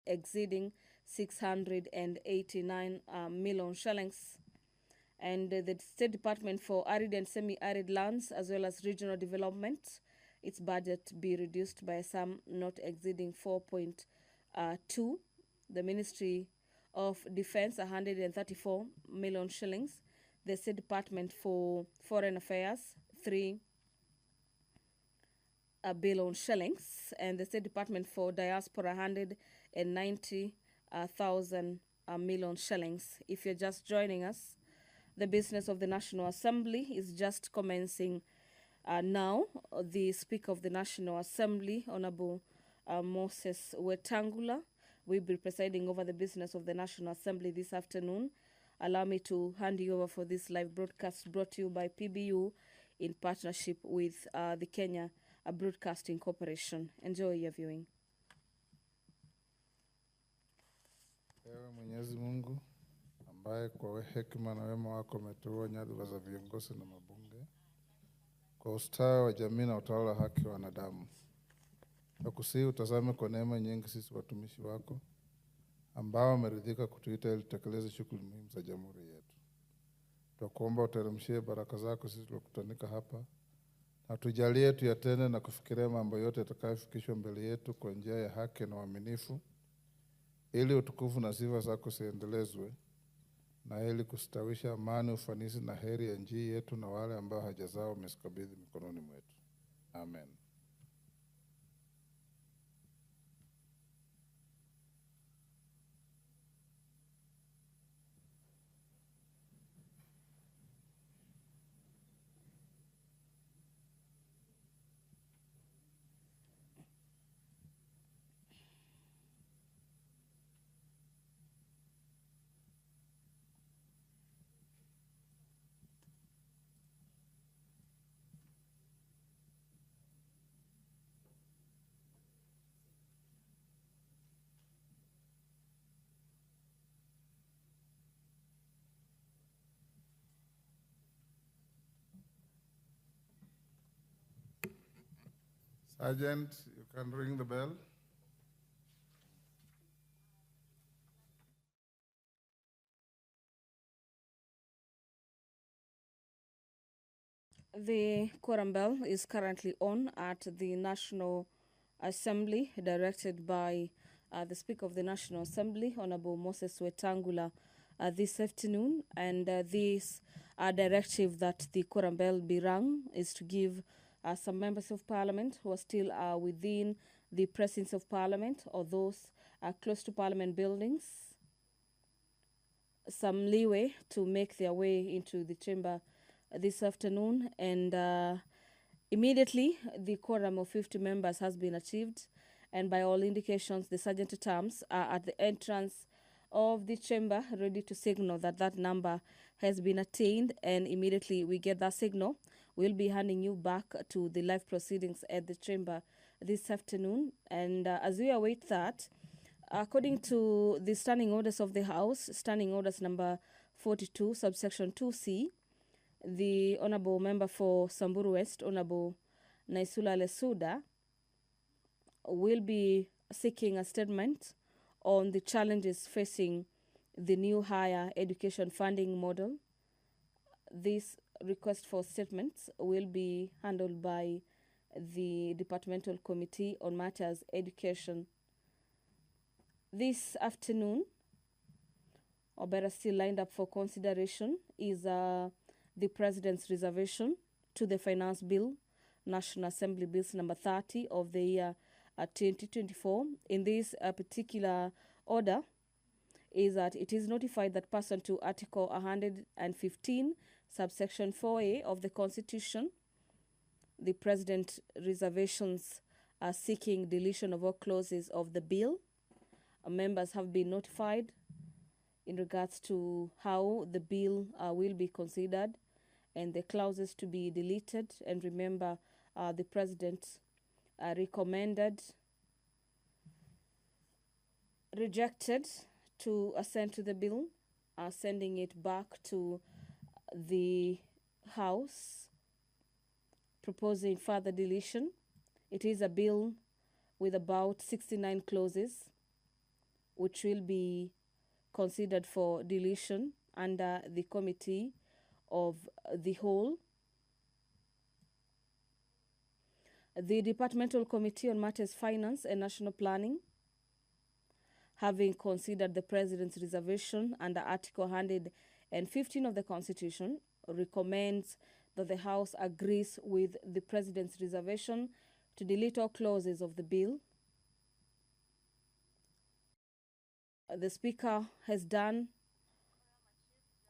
exceeding 689 million shillings. And the State Department for Arid and Semi-Arid Lands, as well as Regional Development, its budget be reduced by a sum not exceeding 4.2. The Ministry of Defense, 134 million shillings. The State Department for Foreign Affairs, 3 billion shillings. And the State Department for Diaspora, 190,000 million shillings. If you're just joining us, the business of the National Assembly is just commencing now. The Speaker of the National Assembly, Honorable Moses Wetangula, will be presiding over the business of the National Assembly this afternoon. Allow me to hand you over for this live broadcast brought to you by PBU in partnership with the Kenya Broadcasting Corporation. Enjoy your viewing. Ewe Mwenyezi Mungu ambaye kwa hekima na wema wako umeteua nyadhifa za viongozi na mabunge kwa ustawi wa jamii na utawala haki wa wanadamu. Nakusihi utazame kwa neema nyingi sisi watumishi wako ambao wameridhika kutuita ili tutekeleze shughuli muhimu za jamhuri yetu. Tunakuomba uteremshie baraka zako sisi tulokutanika hapa, na tujalie tuyatende na kufikiria mambo yote yatakayofikishwa mbele yetu kwa njia ya haki na uaminifu, ili utukufu na sifa zako ziendelezwe, na ili kustawisha amani, ufanisi na heri ya nchi yetu na wale ambao haja zao umezikabidhi mikononi mwetu. Amen. Sergeant, you can ring the bell. The quorum bell is currently on at the National Assembly, directed by the Speaker of the National Assembly, Honorable Moses Wetangula, this afternoon. And this directive that the quorum bell be rung is to give some members of Parliament who are still within the precincts of Parliament or those close to Parliament buildings some leeway to make their way into the chamber this afternoon. And immediately the quorum of 50 members has been achieved, and by all indications the sergeant at arms are at the entrance of the chamber ready to signal that that number has been attained. And immediately we get that signal, we'll be handing you back to the live proceedings at the chamber this afternoon. And as we await that, according to the standing orders of the House, standing orders number 42, subsection 2C, the Honorable Member for Samburu West, Honorable Naisula Lesuda, will be seeking a statement on the challenges facing the new higher education funding model. This request for statements will be handled by the Departmental Committee on Matters Education. This afternoon, or better still lined up for consideration, is the President's reservation to the Finance Bill, National Assembly Bills number 30 of the year 2024. In this particular order is that it is notified that pursuant to Article 115, subsection 4A of the Constitution, the President reservations are seeking deletion of all clauses of the bill. Members have been notified in regards to how the bill will be considered and the clauses to be deleted. And remember, the President rejected to assent to the bill, sending it back to the House, proposing further deletion. It is a bill with about 69 clauses, which will be considered for deletion under the Committee of the Whole. The Departmental Committee on Matters Finance and National Planning, having considered the President's reservation under Article 115 of the Constitution, recommends that the House agrees with the President's reservation to delete all clauses of the bill. The Speaker has done.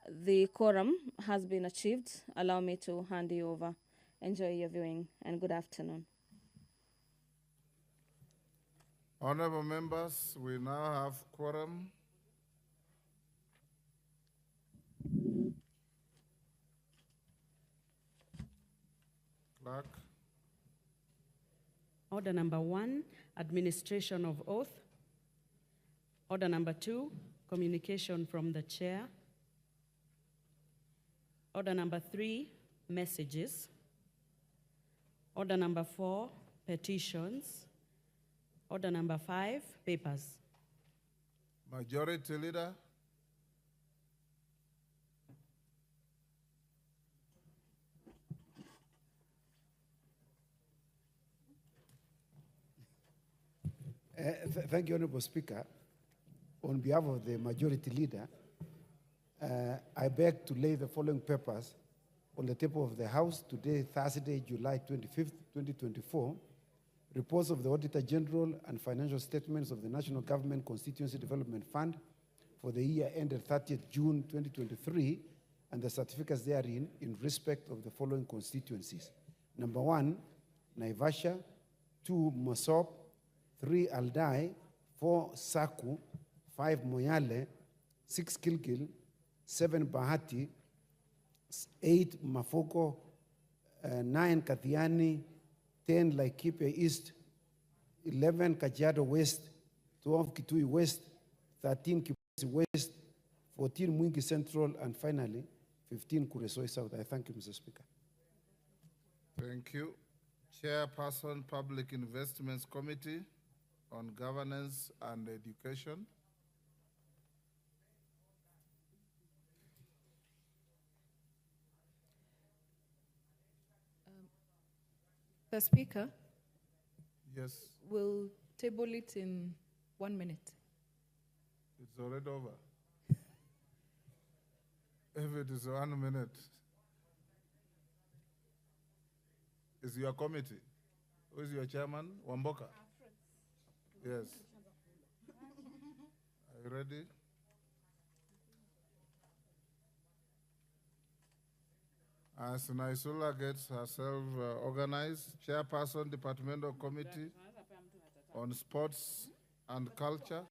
The quorum has been achieved. Allow me to hand you over. Enjoy your viewing and good afternoon. Honorable members, we now have quorum. Clerk. Order number 1, administration of oath. Order number 2, communication from the chair. Order number 3, messages. Order number 4, petitions. Order number 5, papers. Majority Leader. Thank you, Honorable Speaker. On behalf of the Majority Leader, I beg to lay the following papers on the table of the House today, Thursday, July 25th, 2024. Reports of the Auditor General and financial statements of the National Government Constituency Development Fund for the year ended 30th June 2023 and the certificates therein in respect of the following constituencies. Number 1, Naivasha. 2, Mosop. 3, Aldai. 4, Saku. 5, Moyale. 6, Kilgil. 7, Bahati. 8, Mafoko. 9, Kathiani. 10, Laikipia East. 11, Kajiado West. 12, Kitui West. 13, Kibwezi West. 14, Mwingi Central. And finally, 15, Kuresoi South. I thank you, Mr. Speaker. Thank you. Chairperson, Public Investments Committee on Governance and Education. The Speaker Yes, will table it in 1 minute. it's already over. If it is 1 minute, is your committee? Who is your chairman? Wamboka? Yes. Are you ready? As Naisula gets herself organized, Chairperson, Departmental Committee on Sports and Culture.